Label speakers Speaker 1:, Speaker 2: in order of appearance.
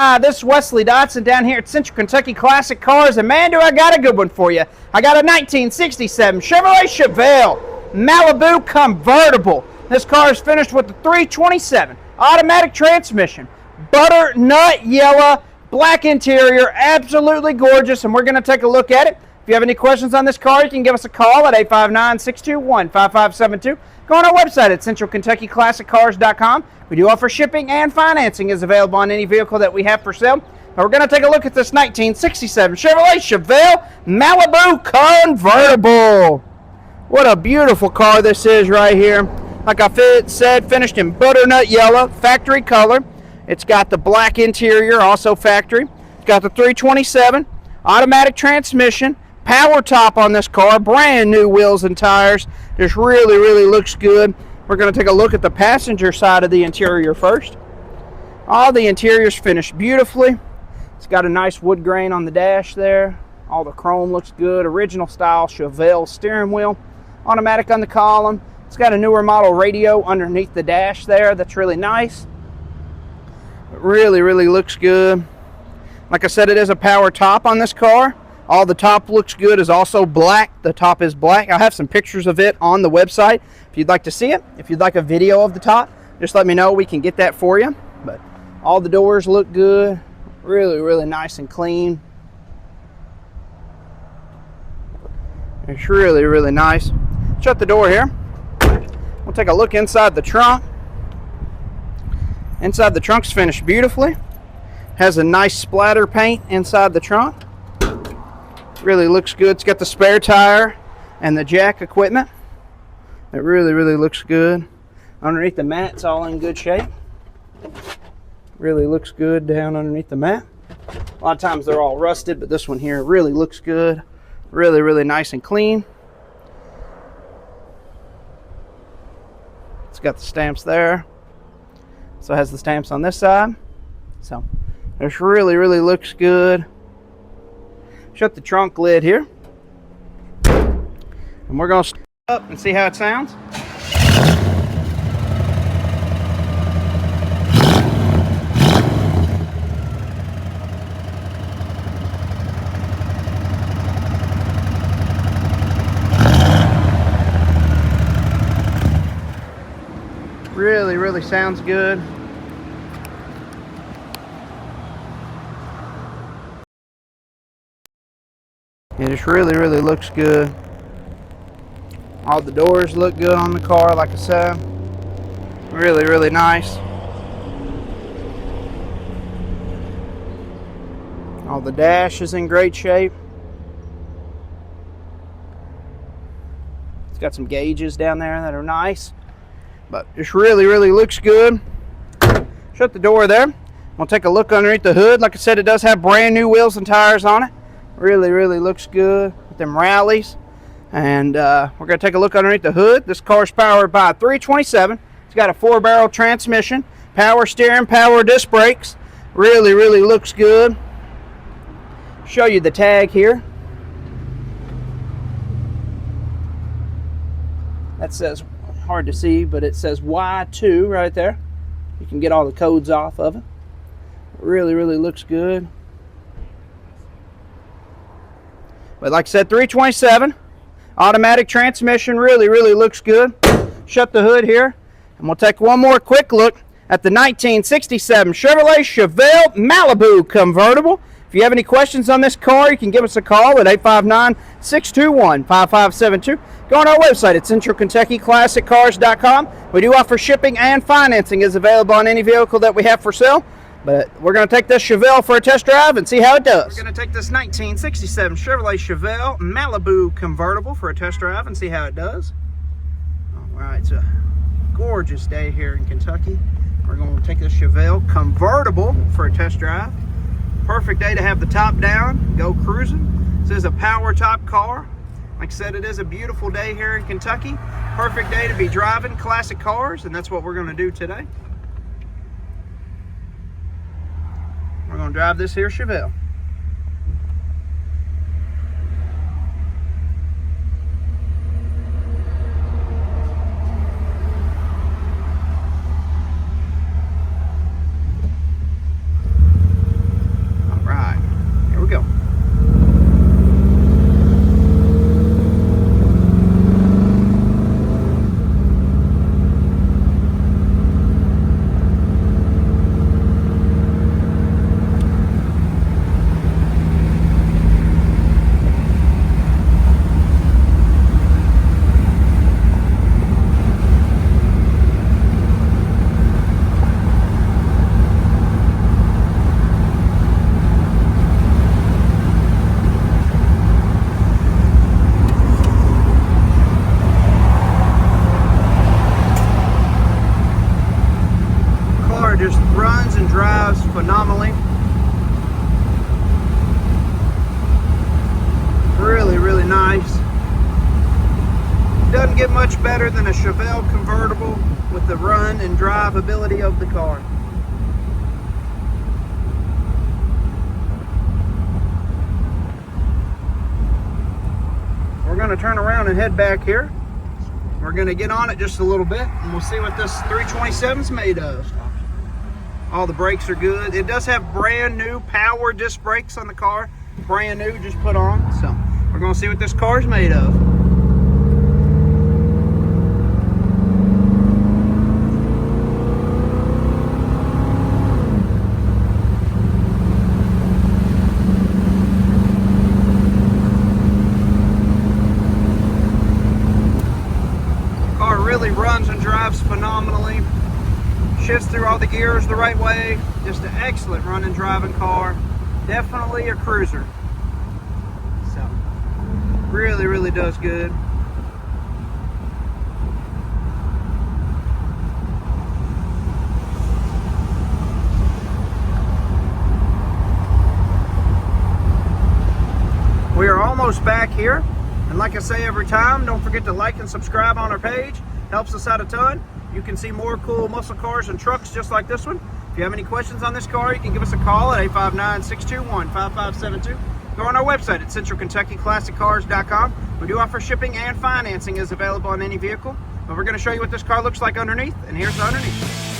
Speaker 1: Hi, this is Wesley Dotson down here at Central Kentucky Classic Cars, and man, do I got a good one for you. I got a 1967 Chevelle Malibu Convertible. This car is finished with the 327 automatic transmission, butternut yellow, black interior, absolutely gorgeous, and we're going to take a look at it. If you have any questions on this car, you can give us a call at 859-621-5572. Go on our website at centralkentuckyclassiccars.com. We do offer shipping and financing is available on any vehicle that we have for sale. Now we're going to take a look at this 1967 Chevelle Malibu Convertible. What a beautiful car this is right here. Like I said, finished in butternut yellow, factory color. It's got the black interior, also factory. It's got the 327 automatic transmission, power top on this car, brand new wheels and tires. Just really looks good. We're going to take a look at the passenger side of the interior first. All the interior's finished beautifully. It's got a nice wood grain on the dash there. All the chrome looks good. Original style Chevelle steering wheel. Automatic on the column. It's got a newer model radio underneath the dash there. That's really nice. It really looks good. Like I said, it is a power top on this car. All the top looks good, is also black. The top is black. I have some pictures of it on the website if you'd like to see it. If you'd like a video of the top, just let me know. We can get that for you. But all the doors look good. Really nice and clean. It's really nice. Shut the door here. We'll take a look inside the trunk. Inside the trunk's finished beautifully. Has a nice splatter paint inside the trunk. Really looks good. It's got the spare tire and the jack equipment. It really looks good. Underneath the mat, it's all in good shape. Really looks good down underneath the mat. A lot of times they're all rusted, but this one here really looks good. Really nice and clean. It's got the stamps there. So it has the stamps on this side. So this really looks good. Shut the trunk lid here. And we're going to start up and see how it sounds. Really sounds good. It just really looks good. All the doors look good on the car, like I said. Really nice. All the dash is in great shape. It's got some gauges down there that are nice. But just really looks good. Shut the door there. We'll take a look underneath the hood. Like I said, it does have brand new wheels and tires on it. Really looks good with them rallies. And we're going to take a look underneath the hood. This car is powered by a 327. It's got a 4-barrel transmission, power steering, power disc brakes. Really looks good. Show you the tag here. That says, hard to see, but it says Y2 right there. You can get all the codes off of it. Really looks good. But like I said, 327 automatic transmission, really looks good. Shut the hood here, and we'll take one more quick look at the 1967 Chevelle Malibu Convertible. If you have any questions on this car, you can give us a call at 859-621-5572. Go on our website at centralkentuckyclassiccars.com. We do offer shipping and financing is available on any vehicle that we have for sale. But we're going to take this Chevelle for a test drive and see how it does. We're going to take this 1967 Chevelle Malibu Convertible for a test drive and see how it does. All right, it's a gorgeous day here in Kentucky. We're going to take this Chevelle Convertible for a test drive. Perfect day to have the top down, go cruising. This is a power top car. Like I said, it is a beautiful day here in Kentucky. Perfect day to be driving classic cars, and that's what we're going to do today. We're going to drive this here Chevelle. Really, really nice. Doesn't get much better than a Chevelle convertible with the run and drive ability of the car. We're going to turn around and head back here. We're going to get on it just a little bit and we'll see what this 327 is made of. All the brakes are good. It does have brand new power disc brakes on the car. Brand new, just put on. So we're going to see what this car is made of. Car really runs and drives phenomenally. Shifts through all the gears the right way. Just an excellent running driving car. Definitely a cruiser. So really, really does good. We are almost back here. And like I say every time, don't forget to like and subscribe on our page. Helps us out a ton. You can see more cool muscle cars and trucks just like this one. If you have any questions on this car, you can give us a call at 859-621-5572. Go on our website at centralkentuckyclassiccars.com. We do offer shipping and financing is available on any vehicle. But we're going to show you what this car looks like underneath, and here's the underneath.